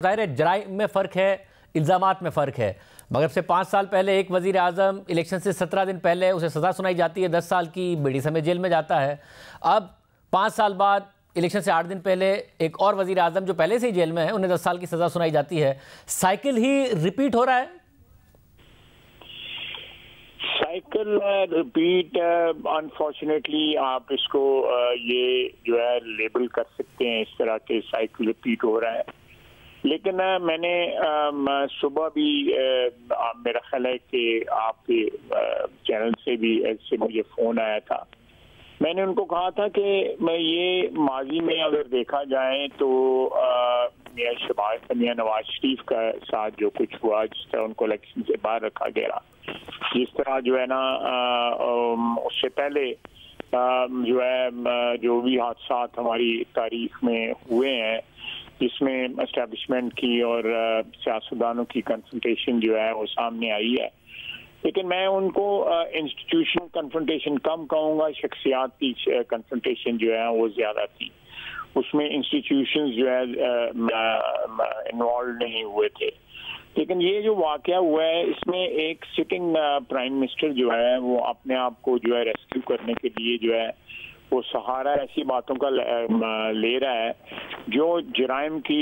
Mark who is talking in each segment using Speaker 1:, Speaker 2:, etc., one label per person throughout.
Speaker 1: ظاہر ہے جرائم میں فرق ہے، الزامات میں فرق ہے۔ مغرب سے 5 سال پہلے ایک وزیر اعظم الیکشن سے 17 دن پہلے اسے سزا سنائی جاتی ہے 10 سال کی، بڑی سمیت جیل میں جاتا ہے۔ اب 5 سال بعد الیکشن سے 8 دن پہلے ایک اور وزیر اعظم جو پہلے سے ہی جیل میں ہے انہیں 10 سال کی سزا سنائی جاتی ہے۔ سائیکل ہی ریپیٹ ہو رہا ہے؟
Speaker 2: سائیکل ریپیٹ انفارچونیٹلی آپ اس کو یہ جو ہے لیبل کر سکتے ہیں اس طرح کے سائیکل ریپیٹ ہو رہا ہے، لیکن میں نے صبح بھی میرا خیال ہے کہ آپ کے چینل سے بھی ایسے مجھے فون آیا تھا، میں نے ان کو کہا تھا کہ میں یہ ماضی میں اگر دیکھا جائے تو میاں نواز شریف کا ساتھ جو کچھ ہوا، جس طرح ان کو الیکشن سے باہر رکھا گیا، جس طرح جو ہے نا اس سے پہلے جو ہے جو بھی حادثات ہماری تاریخ میں ہوئے ہیں جس میں اسٹیبلشمنٹ کی اور سیاستدانوں کی کنفرنٹیشن جو ہے وہ سامنے آئی ہے، لیکن میں ان کو انسٹیٹیوشنل کنفرنٹیشن کم کہوں گا، شخصیات کی کنفرنٹیشن جو ہے وہ زیادہ تھی، اس میں انسٹیٹیوشنز جو ہے انوالو نہیں ہوئے تھے۔ لیکن یہ جو واقعہ ہوا ہے اس میں ایک سٹنگ پرائم منسٹر جو ہے وہ اپنے آپ کو جو ہے ریسکیو کرنے کے لیے جو ہے وہ سہارا ایسی باتوں کا لے رہا ہے جو جرائم کی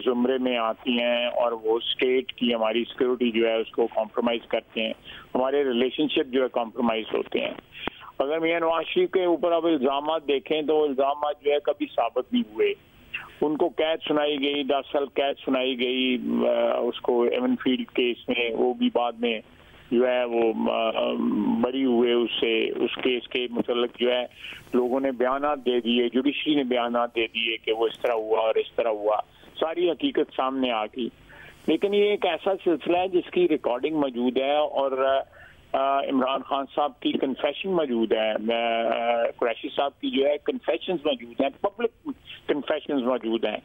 Speaker 2: زمرے میں آتی ہیں، اور وہ اسٹیٹ کی ہماری سیکورٹی جو ہے اس کو کمپرومائز کرتے ہیں، ہمارے ریلیشن شپ جو ہے کمپرومائز ہوتے ہیں۔ اگر میاں نواز شریف کے اوپر اب الزامات دیکھیں تو الزامات جو ہے کبھی ثابت نہیں ہوئے، ان کو قید سنائی گئی، 10 سال قید سنائی گئی اس کو ایون فیلڈ کیس میں، وہ بھی بعد میں جو ہے وہ بری ہوئے اس کیس کے متعلق جو ہے لوگوں نے بیانات دے دیے، جوڈیشری نے بیانات دے دیے کہ وہ اس طرح ہوا اور اس طرح ہوا، ساری حقیقت سامنے آ گئی۔ لیکن یہ ایک ایسا سلسلہ ہے جس کی ریکارڈنگ موجود ہے، اور عمران خان صاحب کی کنفیشن موجود ہے، قریشی صاحب کی جو ہے کنفیشنز موجود ہیں، پبلک کنفیشنز موجود ہیں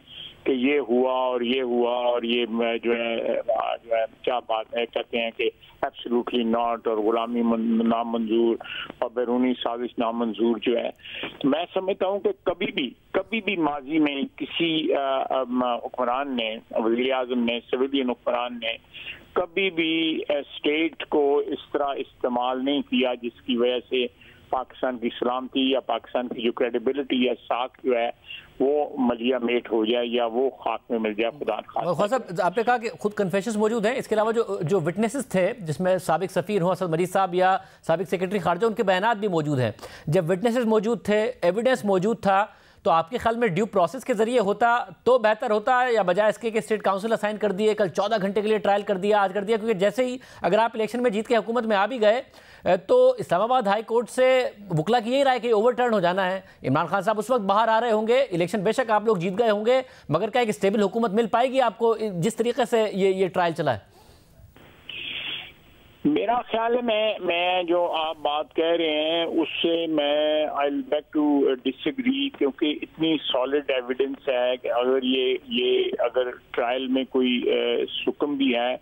Speaker 2: کہ یہ ہوا اور یہ ہوا، اور یہ جو ہے کیا بات ہے کہتے ہیں کہ ایبسولوٹلی ناٹ، اور غلامی نامنظور اور بیرونی سازش نامنظور جو ہے۔ میں سمجھتا ہوں کہ کبھی بھی ماضی میں کسی حکمران نے، وزیر اعظم نے، سویلین حکمران نے کبھی بھی اسٹیٹ کو اس طرح استعمال نہیں کیا جس کی وجہ سے پاکستان کی سلامتی یا پاکستان کی جو کریڈیبلٹی یا ساکھ جو ہے وہ ملیا میٹ ہو جائے یا وہ خاک میں مل جائے، خدا نخواستہ۔
Speaker 1: خواجہ صاحب آپ نے کہا کہ خود کنفیشنز موجود ہیں، اس کے علاوہ جو وٹنسز تھے جس میں سابق سفیر ہوں اسد مجید صاحب یا سابق سیکرٹری خارجہ، ان کے بیانات بھی موجود ہیں۔ جب وٹنسز موجود تھے، ایویڈنس موجود تھا، تو آپ کے خیال میں ڈیو پروسیس کے ذریعے ہوتا تو بہتر ہوتا ہے، یا بجائے اس کے کہ اسٹیٹ کاؤنسل اسائن کر دیے، کل 14 گھنٹے کے لیے ٹرائل کر دیا، آج کر دیا؟ کیونکہ جیسے ہی اگر آپ الیکشن میں جیت کے حکومت میں آ بھی گئے تو اسلام آباد ہائی کورٹ سے وکلا کی یہی رائے کہ اوور ٹرن ہو جانا ہے۔ عمران خان صاحب اس وقت باہر آ رہے ہوں گے، الیکشن بے شک آپ لوگ جیت گئے ہوں گے، مگر کیا ایک اسٹیبل حکومت مل پائے گی آپ کو جس طریقے سے یہ ٹرائل چلا ہے؟
Speaker 2: میرا خیال ہے میں جو آپ بات کہہ رہے ہیں اس سے میں I'll beg to disagree، کیونکہ اتنی سالڈ ایویڈنس ہے کہ اگر یہ اگر ٹرائل میں کوئی سکم بھی ہے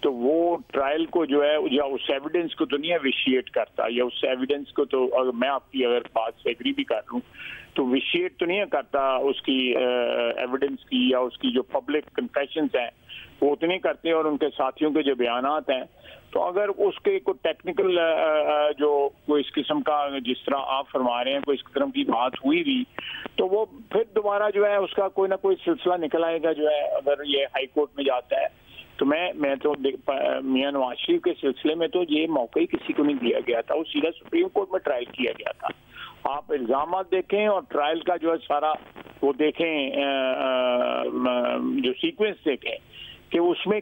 Speaker 2: تو وہ ٹرائل کو جو ہے یا اس ایویڈنس کو تو نہیں ویشیٹ کرتا، یا اس ایویڈنس کو تو اگر میں آپ کی اگر بات سے ایگری بھی کر لوں تو ویشیٹ تو نہیں کرتا اس کی ایویڈنس کی، یا اس کی جو پبلک کنفیشنز ہیں وہ اتنے کرتے، اور ان کے ساتھیوں کے جو بیانات ہیں، تو اگر اس کے کوئی ٹیکنیکل جو کوئی اس قسم کا جس طرح آپ فرما رہے ہیں کوئی اس قسم کی بات ہوئی بھی تو وہ پھر دوبارہ جو ہے اس کا کوئی نہ کوئی سلسلہ نکل آئے گا، جو ہے اگر یہ ہائی کورٹ میں جاتا ہے تو میں تو میاں نواز شریف کے سلسلے میں تو یہ موقع ہی کسی کو نہیں دیا گیا تھا، وہ سیدھا سپریم کورٹ میں ٹرائل کیا گیا تھا۔ آپ الزامات دیکھیں اور ٹرائل کا جو ہے سارا وہ دیکھیں، جو سیکوینس دیکھیں کہ اس میں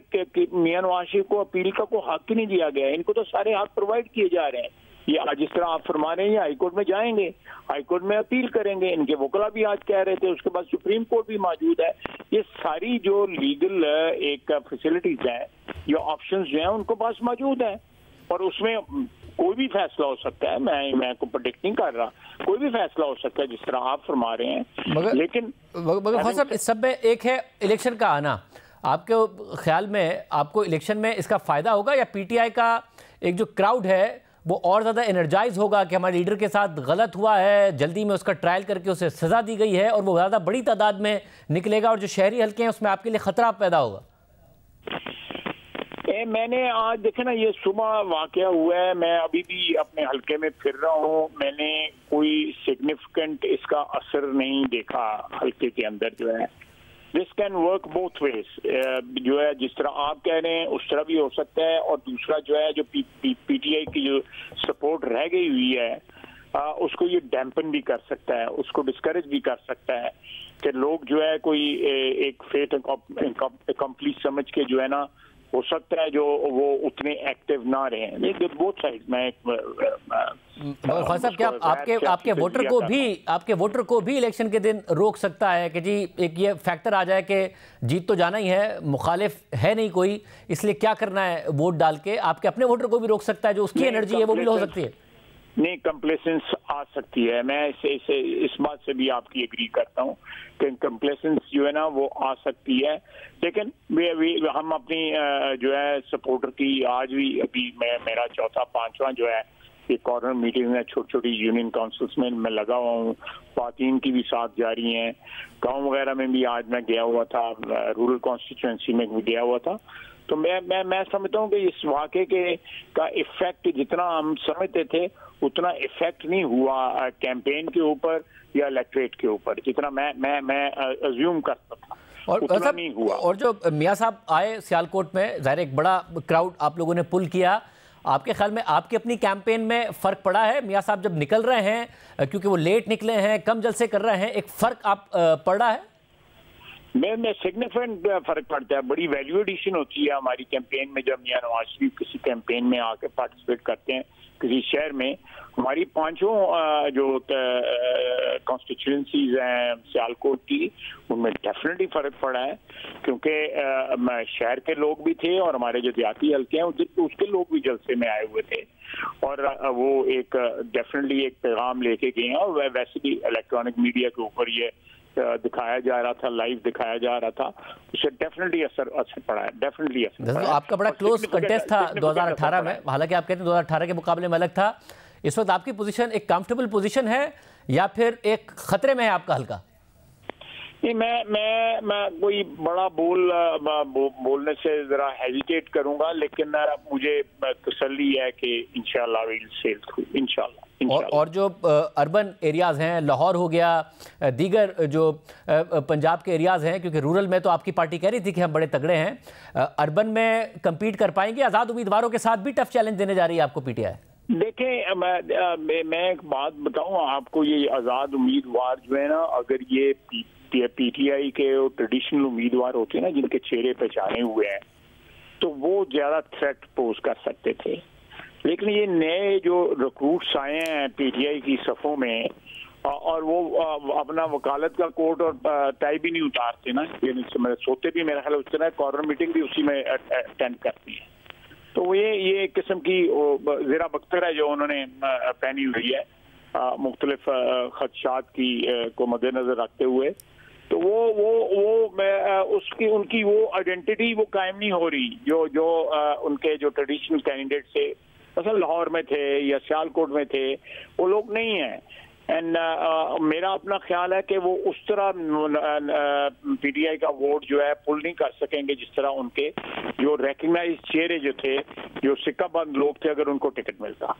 Speaker 2: میاں نواز شریف کو اپیل کا کوئی حق ہی نہیں دیا گیا، ان کو تو سارے حق پرووائڈ کیے جا رہے ہیں۔ یہ جس طرح آپ فرما رہے ہیں ہائی کورٹ میں جائیں گے، ہائی کورٹ میں اپیل کریں گے، ان کے وکلا بھی آج کہہ رہے تھے، اس کے بعد سپریم کورٹ بھی موجود ہے۔ یہ ساری جو لیگل ایک فیسلٹیز ہیں یا آپشنز جو ہیں ان کو پاس موجود ہیں، اور اس میں کوئی بھی فیصلہ ہو سکتا ہے، میں کو پریڈکٹ نہیں کر رہا، کوئی بھی فیصلہ ہو سکتا ہے جس طرح آپ فرما رہے ہیں، لیکن
Speaker 1: خواجہ صاحب اس سب میں ایک ہے الیکشن کا آنا۔ آپ کے خیال میں آپ کو الیکشن میں اس کا فائدہ ہوگا، یا پی ٹی آئی کا ایک جو کراؤڈ ہے وہ اور زیادہ انرجائز ہوگا کہ ہمارے لیڈر کے ساتھ غلط ہوا ہے، جلدی میں اس کا ٹرائل کر کے اسے سزا دی گئی ہے، اور وہ زیادہ بڑی تعداد میں نکلے گا اور جو شہری حلقے ہیں اس میں آپ کے لیے خطرہ پیدا ہوگا؟
Speaker 2: میں نے آج دیکھیں نا، یہ صبح واقعہ ہوا ہے، میں ابھی بھی اپنے حلقے میں پھر رہا ہوں، میں نے کوئی سگنیفیکنٹ اس کا اثر نہیں دیکھا حلقے کے اندر جو ہے. This can work both ways, جو ہے جس طرح آپ کہہ رہے ہیں اس طرح بھی ہو سکتا ہے، اور دوسرا جو ہے جو پی ٹی آئی کی جو سپورٹ رہ گئی ہوئی ہے اس کو یہ ڈیمپن بھی کر سکتا ہے، اس کو ڈسکریج بھی کر سکتا ہے کہ لوگ جو ہے کوئی ایک فیٹ اکمپلیٹ سمجھ کے جو ہے نا، ہو سکتا ہے جو وہ اتنے ایکٹیو نہ رہیں. بہت سائڈ میں
Speaker 1: خواجہ صاحب، کیا آپ کے ووٹر کو بھی الیکشن کے دن روک سکتا ہے کہ جی ایک یہ فیکٹر آ جائے کہ جیت تو جانا ہی ہے، مخالف ہے نہیں کوئی، اس لیے کیا کرنا ہے ووٹ ڈال کے؟ آپ کے اپنے ووٹر کو بھی روک سکتا ہے، جو اس کی انرجی ہے وہ بھی ہو سکتی ہے.
Speaker 2: نہیں، کمپلیسنس آ سکتی ہے، میں اس بات سے بھی آپ کی ایگری کرتا ہوں کہ کمپلیسنس جو ہے نا وہ آ سکتی ہے. لیکن ہم اپنی جو ہے سپورٹر کی آج بھی ابھی میرا چوتھا پانچواں جو ہے یہ کارنر میٹنگ میں چھوٹی چھوٹی یونین کاؤنسلز میں لگا ہوا ہوں، خواتین کی بھی ساتھ جاری ہیں، گاؤں وغیرہ میں بھی آج میں گیا ہوا تھا، رورل کانسٹیچوئنسی میں بھی گیا ہوا تھا. تو میں سمجھتا ہوں کہ اس واقعے کا ایفیکٹ جتنا ہم سمجھتے تھے اتنا ایفیکٹ نہیں ہوا کیمپین کے اوپر یا الیکٹریٹ کے اوپر، جتنا میں ازیوم کرتا تھا اتنا نہیں ہوا.
Speaker 1: اور جو میاں صاحب آئے سیالکوٹ میں، ظاہر ایک بڑا کراؤڈ آپ لوگوں نے پل کیا، آپ کے خیال میں آپ کی اپنی کیمپین میں فرق پڑا ہے؟ میاں صاحب جب نکل رہے ہیں، کیونکہ وہ لیٹ نکلے ہیں، کم جلسے کر رہے ہیں، ایک فرق آپ پڑ رہا ہے؟
Speaker 2: میں سگنیفیکنٹ فرق پڑتا ہے. بڑی ویلیو ایڈیشن ہوتی ہے ہماری کیمپین میں جب میاں نواز شریف کسی کیمپین میں آ کے پارٹیسپیٹ کرتے ہیں کسی شہر میں. ہماری پانچوں جو کانسٹیچوئنسیز ہیں سیالکوٹ کی، ان میں ڈیفینیٹلی فرق پڑا ہے، کیونکہ شہر کے لوگ بھی تھے اور ہمارے جو دیہاتی حلقے ہیں اس کے لوگ بھی جلسے میں آئے ہوئے تھے، اور وہ ایک ڈیفینیٹلی ایک پیغام لے کے گئے ہیں. اور ویسے بھی الیکٹرانک میڈیا کے اوپر یہ دکھایا جا رہا تھا، لائیو دکھایا جا رہا تھا، اسے ڈیفینیٹلی اثر پڑا ہے، ڈیفینیٹلی اثر پڑا ہے.
Speaker 1: آپ کا بڑا کلوز کنٹیسٹ تھا 2018 میں، حالانکہ آپ کہتے ہیں 2018 کے مقابلے میں الگ تھا. اس وقت آپ کی پوزیشن ایک کمفرٹیبل پوزیشن ہے یا پھر ایک خطرے میں ہے آپ کا حلقہ؟
Speaker 2: نہیں، میں کوئی بڑا بولنے سے ذرا ہیزیٹیٹ کروں گا، لیکن مجھے تسلی ہے کہ انشاءاللہ ویل سیل تھرو، انشاءاللہ.
Speaker 1: اور جو اربن ایریاز ہیں، لاہور ہو گیا، دیگر جو پنجاب کے ایریاز ہیں، کیونکہ رورل میں تو آپ کی پارٹی کہہ رہی تھی کہ ہم بڑے تگڑے ہیں، اربن میں کمپیٹ کر پائیں گے؟ آزاد امیدواروں کے ساتھ بھی ٹف چیلنج دینے جا رہی ہے آپ کو پی ٹی آئی.
Speaker 2: دیکھیں، میں ایک بات بتاؤں آپ کو، یہ آزاد امیدوار جو ہے نا، اگر یہ پی ٹی آئی کے ٹریڈیشنل امیدوار ہوتے ہیں نا، جن کے چہرے پہچانے ہوئے ہیں، تو وہ زیادہ تھریٹ پوز کر سکتے تھے. لیکن یہ نئے جو ریکروٹس آئے ہیں پی ٹی آئی کی صفوں میں، اور وہ اپنا وکالت کا کوٹ اور ٹائی بھی نہیں اتارتے نا، سوتے بھی میرا خیال اس طرح، کارنر میٹنگ بھی اسی میں اٹینڈ کرتی ہیں. تو یہ ایک قسم کی زیرہ بختر ہے جو انہوں نے پہنی ہوئی ہے، مختلف خدشات کو مد نظر رکھتے ہوئے. تو ان کی وہ آئیڈینٹی وہ قائم نہیں ہو رہی جو ان کے جو ٹریڈیشنل کینڈیڈیٹ سے مثلا لاہور میں تھے یا سیالکوٹ میں تھے، وہ لوگ نہیں ہیں. اینڈ میرا اپنا خیال ہے کہ وہ اس طرح پی ٹی آئی کا ووٹ جو ہے پل نہیں کر سکیں گے جس طرح ان کے جو ریکگنائز چہرے جو تھے، جو سکہ بند لوگ تھے، اگر ان کو ٹکٹ ملتا.